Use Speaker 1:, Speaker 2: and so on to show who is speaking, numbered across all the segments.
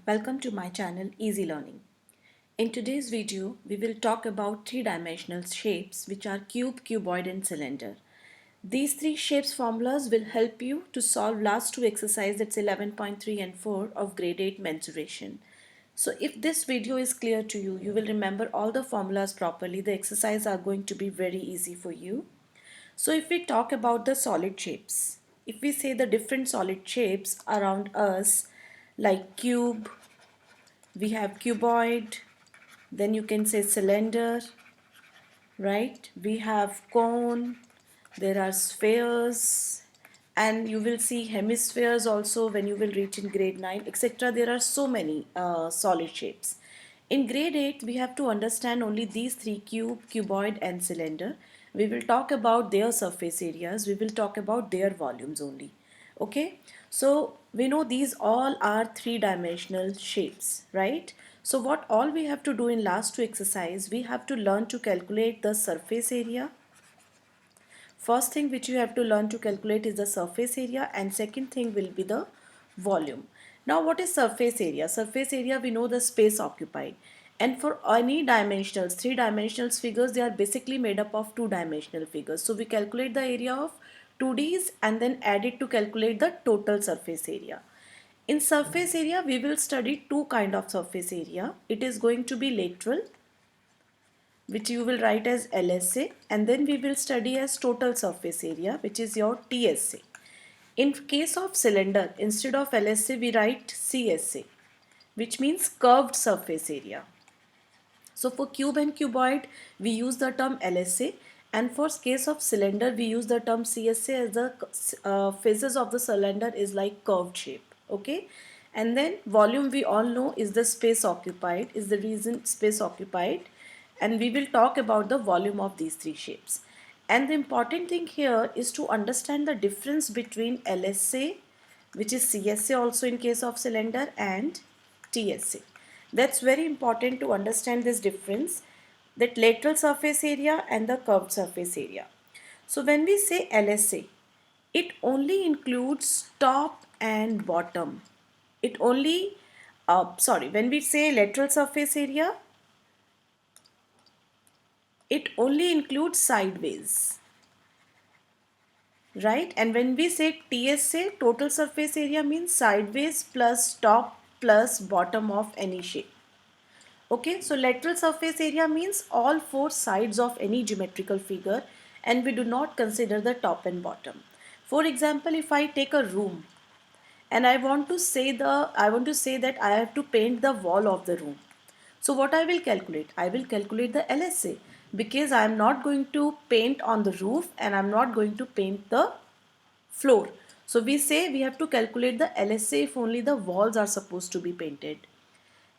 Speaker 1: Welcome to my channel Easy Learning. In today's video, we will talk about three-dimensional shapes which are cube, cuboid and cylinder. These three shapes formulas will help you to solve last two exercises, that's 11.3 and 4 of grade 8 mensuration. So if this video is clear to you, you will remember all the formulas properly. The exercises are going to be very easy for you. So if we talk about the solid shapes, if we say the different solid shapes around us like cube, we have cuboid, then you can say cylinder, right? We have cone, there are spheres, and you will see hemispheres also when you will reach in grade 9, etc. There are so many solid shapes. In grade 8, we have to understand only these three: cube, cuboid and cylinder. We will talk about their surface areas, we will talk about their volumes only. Okay, so we know these all are three-dimensional shapes, right? So what all we have to do in last two exercise, we have to learn to calculate the surface area. First thing which you have to learn to calculate is the surface area, and second thing will be the volume. Now what is surface area? Surface area, we know the space occupied. And for any dimensionals, three-dimensional figures, they are basically made up of two-dimensional figures. So we calculate the area of 2Ds and then add it to calculate the total surface area. In surface area, we will study two kind of surface area. It is going to be lateral, which you will write as LSA, and then we will study as total surface area, which is your TSA. In case of cylinder, instead of LSA we write CSA, which means curved surface area. So for cube and cuboid we use the term LSA, and for case of cylinder we use the term CSA as the faces of the cylinder is like curved shape. Okay, and then volume we all know is the space occupied, is the reason space occupied, and we will talk about the volume of these three shapes. And the important thing here is to understand the difference between LSA, which is CSA also in case of cylinder, and TSA. That's very important to understand this difference, that lateral surface area and the curved surface area. So when we say LSA, it only includes top and bottom. It only, when we say lateral surface area, it only includes sideways, right? And when we say TSA, total surface area, means sideways plus top plus bottom of any shape. Okay, so lateral surface area means all four sides of any geometrical figure, and we do not consider the top and bottom. For example, if I take a room and I want to say that I have to paint the wall of the room. So what I will calculate? I will calculate the LSA, because I am not going to paint on the roof and I am not going to paint the floor. So we say we have to calculate the LSA if only the walls are supposed to be painted.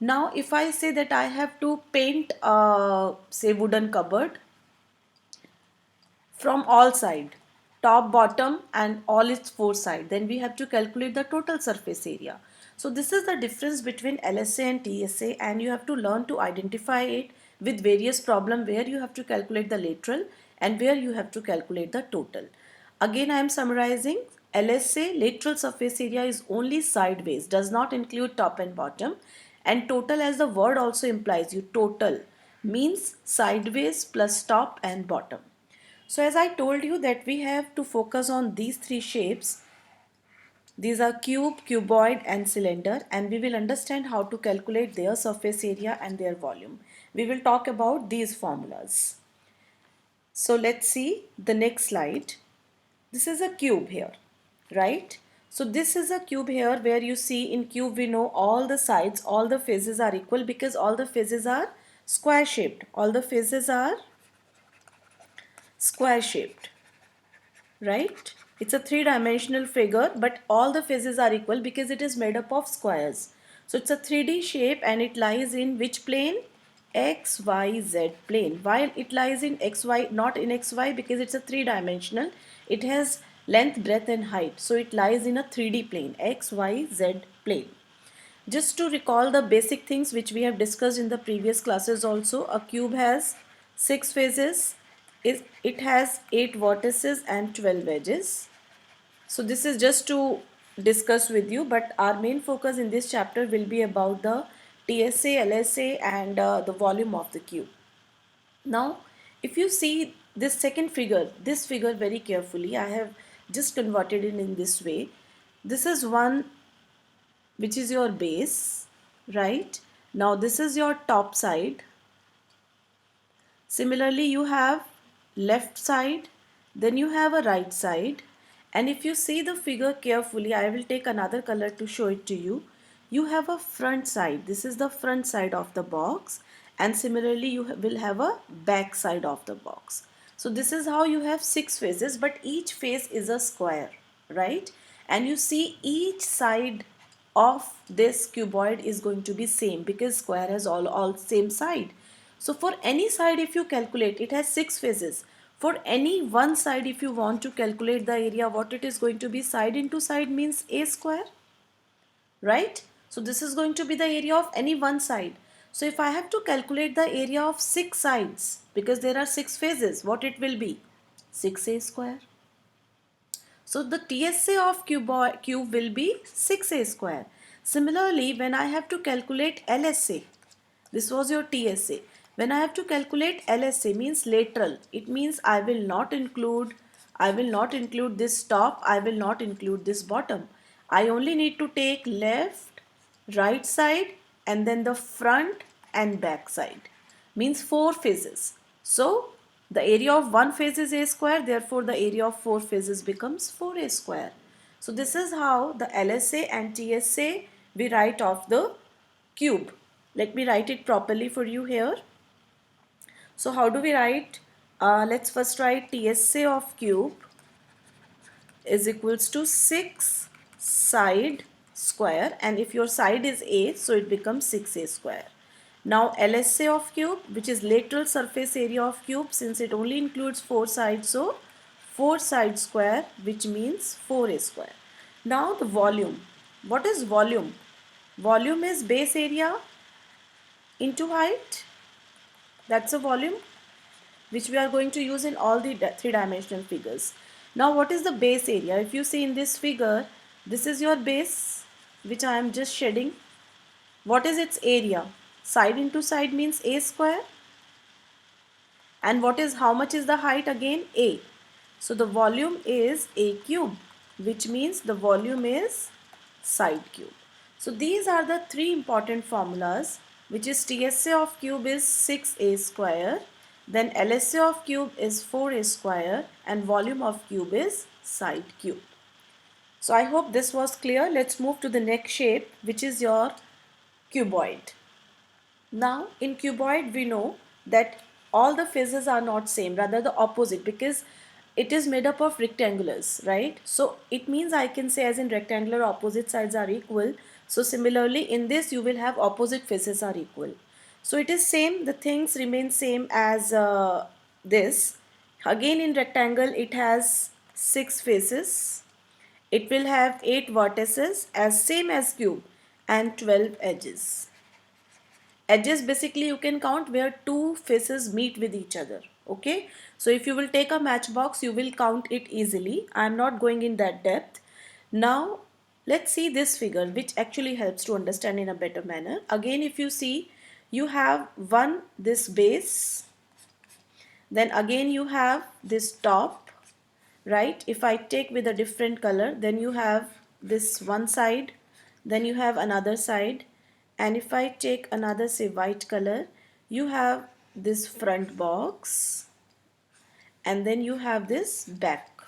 Speaker 1: Now if I say that I have to paint say wooden cupboard from all side, top, bottom and all its four sides, then we have to calculate the total surface area. So this is the difference between LSA and TSA, and you have to learn to identify it with various problem where you have to calculate the lateral and where you have to calculate the total. Again I am summarizing. LSA, lateral surface area, is only sideways, does not include top and bottom, and total, as the word also implies you, total means sideways plus top and bottom. So as I told you that we have to focus on these three shapes. These are cube, cuboid and cylinder, and we will understand how to calculate their surface area and their volume. We will talk about these formulas. So let's see the next slide. This is a cube here, right? So this is a cube here, where you see in cube we know all the sides, all the faces are equal because all the faces are square shaped. All the faces are square shaped, right? It's a three-dimensional figure, but all the faces are equal because it is made up of squares. So it's a 3D shape, and it lies in which plane? X, Y, Z plane. While it lies in X, Y, not in X, Y, because it's a three-dimensional. It has length, breadth and height. So it lies in a 3D plane, X, Y, Z plane. Just to recall the basic things which we have discussed in the previous classes also, a cube has 6 faces, it has 8 vertices and 12 edges. So this is just to discuss with you, but our main focus in this chapter will be about the TSA, LSA and the volume of the cube. Now, if you see this second figure, this figure very carefully, I have just converted it in this way. This is one which is your base, right? Now this is your top side. Similarly, you have left side, then you have a right side. And if you see the figure carefully, I will take another color to show it to you. You have a front side. This is the front side of the box. And similarly, you will have a back side of the box. So this is how you have 6 faces, but each face is a square, right? And you see each side of this cuboid is going to be same because square has all same side. So for any side, if you calculate, it has 6 faces. For any one side, if you want to calculate the area, what it is going to be, side into side means a square, right? So this is going to be the area of any one side. So if I have to calculate the area of 6 sides, because there are 6 faces, what it will be? 6a square. So the TSA of cube will be 6a square. Similarly, when I have to calculate LSA, this was your TSA. When I have to calculate LSA means lateral, it means I will not include this top, I will not include this bottom. I only need to take left, right side and then the front and back side. Means 4 faces. So the area of one face is a square, therefore the area of 4 faces becomes 4a square. So this is how the LSA and TSA we write of the cube. Let me write it properly for you here. So how do we write? Let's first write TSA of cube is equals to 6 side square, and if your side is a, so it becomes 6a square. Now LSA of cube, which is lateral surface area of cube, since it only includes 4 sides, so 4 side square, which means 4a square. Now the volume. What is volume? Volume is base area into height. That's a volume which we are going to use in all the three-dimensional figures. Now what is the base area? If you see in this figure, this is your base which I am just shading. What is its area? Side into side means a square. And how much is the height again? A. So the volume is a cube, which means the volume is side cube. So these are the 3 important formulas, which is TSA of cube is 6a square, then LSA of cube is 4a square, and volume of cube is side cube. So I hope this was clear. Let's move to the next shape, which is your cuboid. Now in cuboid we know that all the faces are not same, rather the opposite, because it is made up of rectangulars, right? So it means I can say as in rectangular opposite sides are equal. So similarly in this you will have opposite faces are equal. So it is same, the things remain same as this. Again in rectangle it has 6 faces. It will have 8 vertices as same as cube and 12 edges. Edges basically you can count where 2 faces meet with each other. Okay, so if you will take a matchbox you will count it easily. I am not going in that depth. Now let's see this figure, which actually helps to understand in a better manner. Again, if you see, you have this base, then again you have this top, right? If I take with a different color, then you have this one side, then you have another side, and if I take another, say, white color, you have this front box and then you have this back.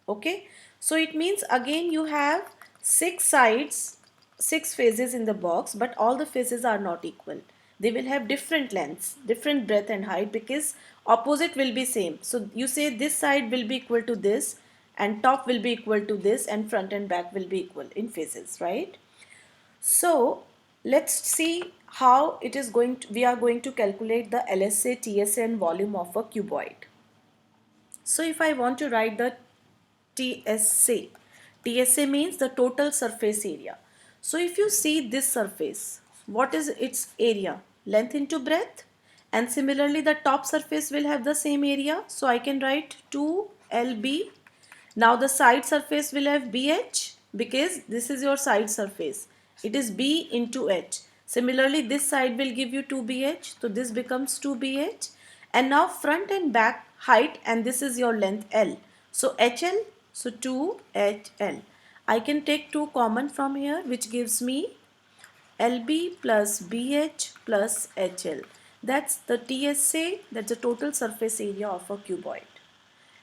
Speaker 1: Okay, so it means again you have 6 sides, 6 faces in the box, but all the faces are not equal. They will have different lengths, different breadth and height, because opposite will be same. So you say this side will be equal to this and top will be equal to this and front and back will be equal in faces, right? So let's see how it is going to, we are going to calculate the LSA, TSA and volume of a cuboid. So if I want to write the TSA, TSA means the total surface area. So if you see this surface, what is its area? Length into breadth, and similarly the top surface will have the same area. So I can write 2LB. Now the side surface will have BH because this is your side surface. It is B into H. Similarly, this side will give you 2BH, so this becomes 2BH. And now front and back height, and this is your length L. So HL, so 2HL. I can take 2 common from here, which gives me LB plus BH plus HL. That's the TSA, that's the total surface area of a cuboid.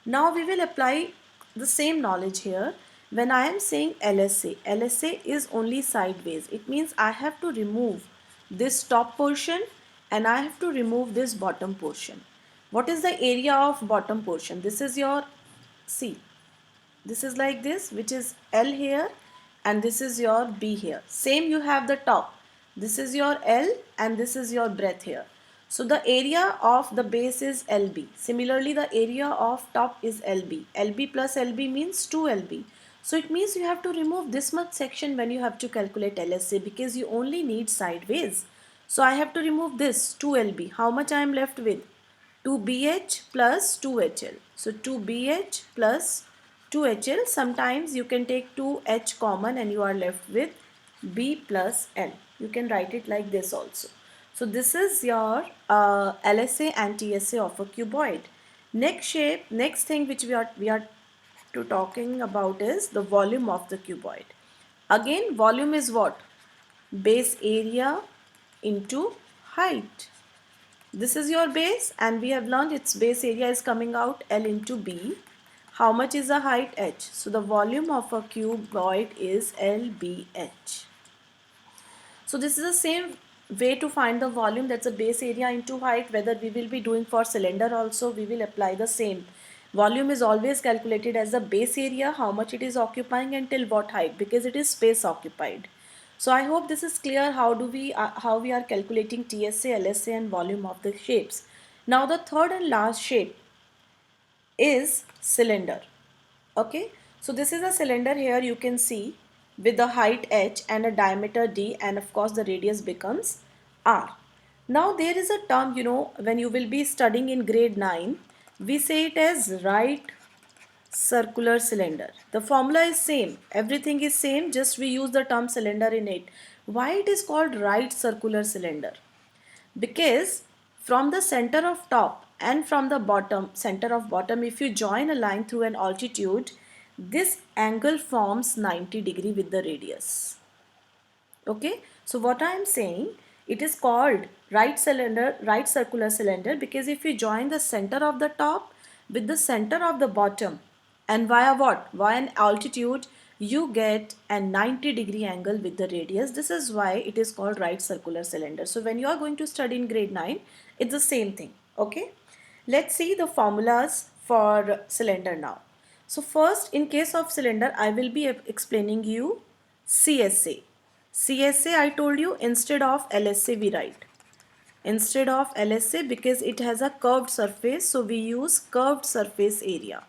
Speaker 1: Now we will apply the same knowledge here. When I am saying LSA, LSA is only sideways. It means I have to remove this top portion and I have to remove this bottom portion. What is the area of bottom portion? This is your C. This is like this, which is L here, and this is your B here. Same you have the top. This is your L and this is your breadth here. So the area of the base is LB. Similarly, the area of top is LB. LB plus LB means 2LB. So it means you have to remove this much section when you have to calculate LSA, because you only need sideways. So I have to remove this 2LB. How much I am left with? 2BH plus 2HL. So 2BH plus 2HL. Sometimes you can take 2H common and you are left with B plus L. You can write it like this also. So this is your LSA and TSA of a cuboid. Next shape, next thing which we are to talking about is the volume of the cuboid. Again, volume is what? Base area into height. This is your base, and we have learned its base area is coming out L into B. How much is the height? H. So the volume of a cuboid is LBH. So this is the same way to find the volume, that's a base area into height. Whether we will be doing for cylinder also, we will apply the same. Volume is always calculated as the base area, how much it is occupying and till what height, because it is space occupied. So I hope this is clear how we are calculating TSA, LSA and volume of the shapes. Now the third and last shape is cylinder. Okay, so this is a cylinder. Here you can see with the height h and a diameter d, and of course the radius becomes r. Now there is a term, when you will be studying in grade 9, we say it as right circular cylinder. The formula is same, everything is same, just we use the term cylinder in it. Why it is called right circular cylinder? Because from the center of top and from the center of bottom, if you join a line through an altitude, this angle forms 90 degree with the radius. Okay, so what I am saying, it is called right circular cylinder, because if you join the center of the top with the center of the bottom, and via what? Via an altitude, you get a 90 degree angle with the radius. This is why it is called right circular cylinder. So when you are going to study in grade 9, it's the same thing. Okay, let's see the formulas for cylinder now. So first, in case of cylinder, I will be explaining you CSA. CSA, I told you, instead of LSA we write. Instead of LSA, because it has a curved surface, so we use curved surface area.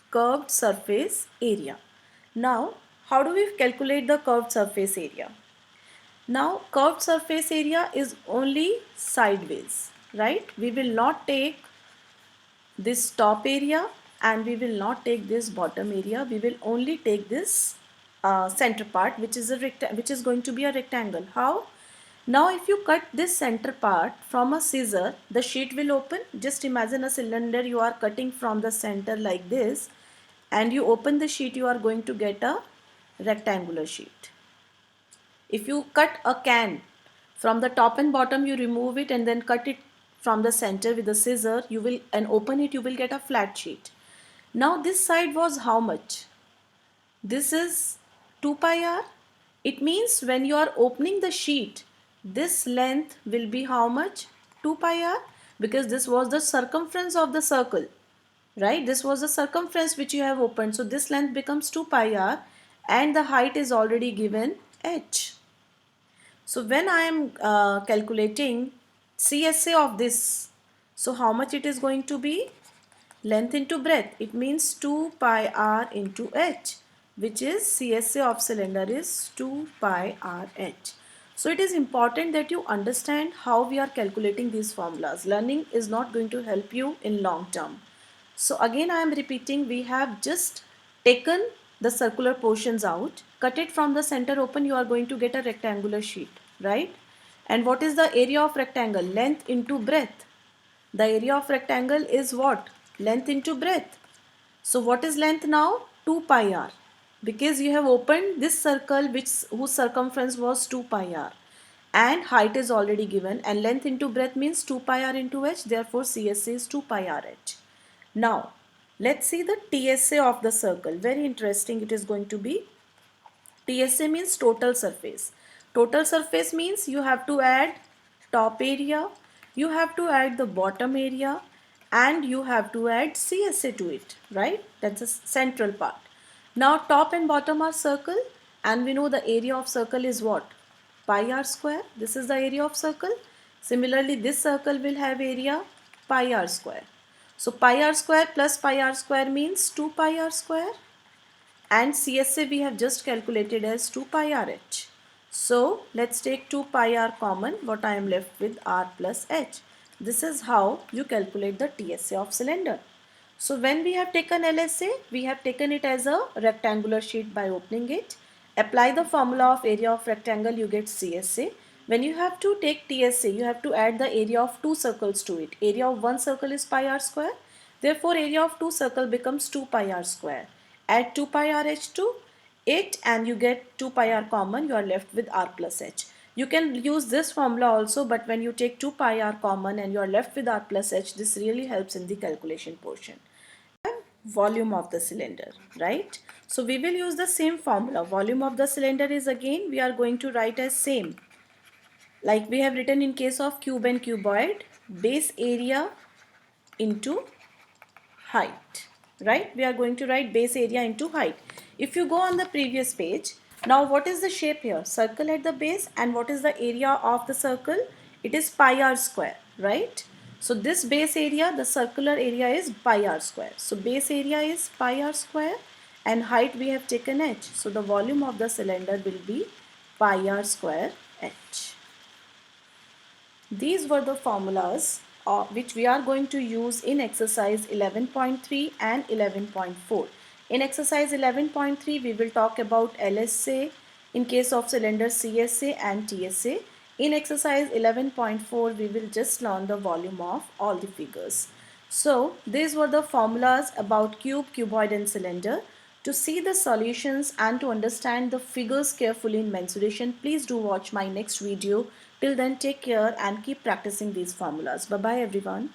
Speaker 1: Curved surface area. Now, how do we calculate the curved surface area? Now, curved surface area is only sideways, right? We will not take this top area and we will not take this bottom area. We will only take this center part, which is going to be a rectangle. How? Now if you cut this center part from a scissor, the sheet will open. Just imagine a cylinder you are cutting from the center like this, and you open the sheet, you are going to get a rectangular sheet. If you cut a can from the top and bottom, you remove it and then cut it from the center with a scissor, and open it, you will get a flat sheet. Now this side was how much? This is 2 pi r. It means when you are opening the sheet, this length will be how much? 2 pi r, because this was the circumference of the circle, right? This was the circumference which you have opened. So this length becomes 2 pi r and the height is already given h. So when I am calculating CSA of this, so how much it is going to be? Length into breadth. It means 2 pi r into h, which is CSA of cylinder is 2 pi r h. So it is important that you understand how we are calculating these formulas. Learning is not going to help you in long term. So again I am repeating, we have just taken the circular portions out, cut it from the center open, you are going to get a rectangular sheet, right? And what is the area of rectangle? Length into breadth. The area of rectangle is what? Length into breadth. So what is length now? 2 pi r. Because you have opened this circle whose circumference was 2 pi r. And height is already given, and length into breadth means 2 pi r into h. Therefore CSA is 2 pi r h. Now let's see the TSA of the circle. Very interesting it is going to be. TSA means total surface. Total surface means you have to add top area, you have to add the bottom area, and you have to add CSA to it, right? That's the central part. Now top and bottom are circle, and we know the area of circle is what? Pi r square. This is the area of circle. Similarly, this circle will have area pi r square. So pi r square plus pi r square means 2 pi r square, and CSA we have just calculated as 2 pi r h. So let's take 2 pi r common. What I am left with r plus h. This is how you calculate the TSA of cylinder. So when we have taken LSA, we have taken it as a rectangular sheet by opening it. Apply the formula of area of rectangle, you get CSA. When you have to take TSA, you have to add the area of two circles to it. Area of one circle is pi r square. Therefore, area of two circle becomes 2 pi r square. Add 2 pi r h to it and you get 2 pi r common. You are left with r plus h. You can use this formula also, but when you take 2 pi r common and you are left with r plus h, this really helps in the calculation portion. Volume of the cylinder, right? So we will use the same formula. Volume of the cylinder is, again we are going to write as same like we have written in case of cube and cuboid, base area into height, right? We are going to write base area into height. If you go on the previous page, now what is the shape here? Circle at the base, and what is the area of the circle? It is pi r square, right? So this base area, the circular area is pi r square. So base area is pi r square and height we have taken h. So the volume of the cylinder will be pi r square h. These were the formulas which we are going to use in exercise 11.3 and 11.4. In exercise 11.3, we will talk about LSA in case of cylinder, CSA and TSA. In exercise 11.4, we will just learn the volume of all the figures. So these were the formulas about cube, cuboid and cylinder. To see the solutions and to understand the figures carefully in mensuration, please do watch my next video. Till then, take care and keep practicing these formulas. Bye bye everyone.